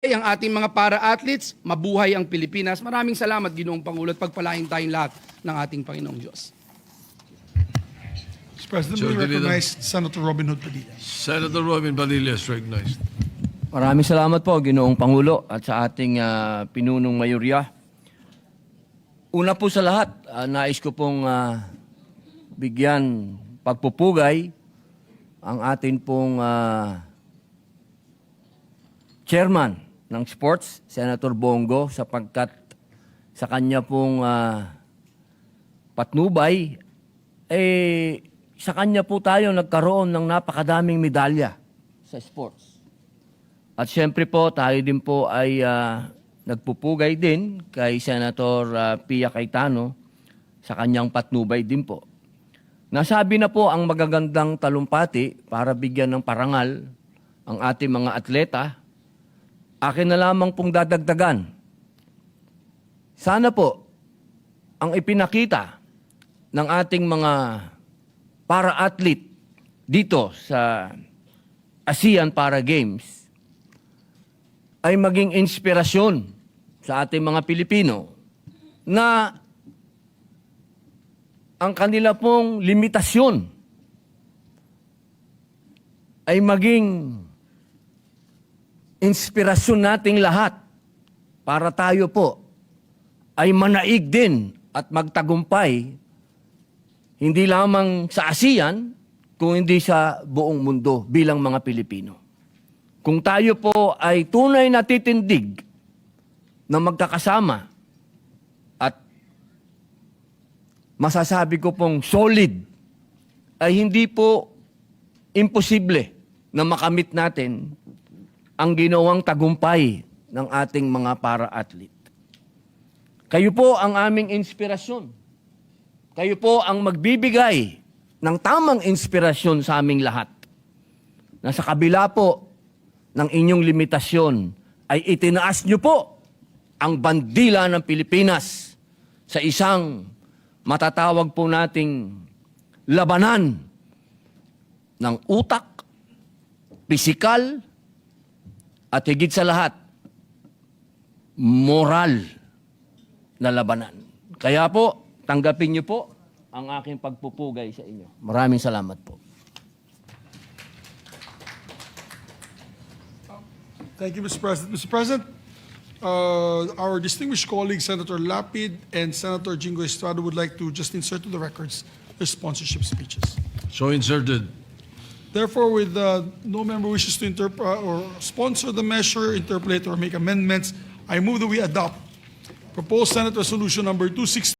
ang ating mga para-athletes, mabuhay ang Pilipinas. Maraming salamat, Ginoong Pangulo, at pagpalain tayong lahat ng ating Panginoong Diyos. Mr. President, we recognize Senator Robin Hood Padilla. Senator Robin Padilla is recognized. Maraming salamat po, Ginoong Pangulo, at sa ating pinunong mayorya. Una po sa lahat, nais ko pong bigyan pagpupugay ang atin pong chairman ng sports, Senator Bongo, sapagkat sa kanya pong patnubay, sa kanya po tayo nagkaroon ng napakadaming medalya sa sports. At siyempre po, tayo din po ay nagpupugay din kay Senator Pia Cayetano sa kanyang patnubay din po. Nasabi na po ang magagandang talumpati para bigyan ng parangal ang ating mga atleta. Akin na lamang pong dadagdagan. Sana po, ang ipinakita ng ating mga para-athlete dito sa ASEAN Para Games ay maging inspirasyon sa ating mga Pilipino na ang kanila pong limitasyon ay maging inspirasyon nating lahat para tayo po ay manaig din at magtagumpay hindi lamang sa ASEAN kung hindi sa buong mundo bilang mga Pilipino. Kung tayo po ay tunay na titindig na magkakasama at masasabi ko pong solid ay hindi po imposible na makamit natin ang ginawang tagumpay ng ating mga para-athlete. Kayo po ang aming inspirasyon. Kayo po ang magbibigay ng tamang inspirasyon sa aming lahat. Na sa kabila po ng inyong limitasyon ay itinaas nyo po ang bandila ng Pilipinas sa isang matatawag po nating labanan ng utak, pisikal, at higit sa lahat, moral na labanan. Kaya po, tanggapin niyo po ang aking pagpupugay sa inyo. Maraming salamat po. Thank you, Mr. President. Mr. President, our distinguished colleagues, Senator Lapid and Senator Jingo Estrada, would like to just insert to the records their sponsorship speeches. So inserted. Therefore, with no member wishes to or sponsor the measure, interpolate, or make amendments, I move that we adopt proposed Senate Resolution number 260.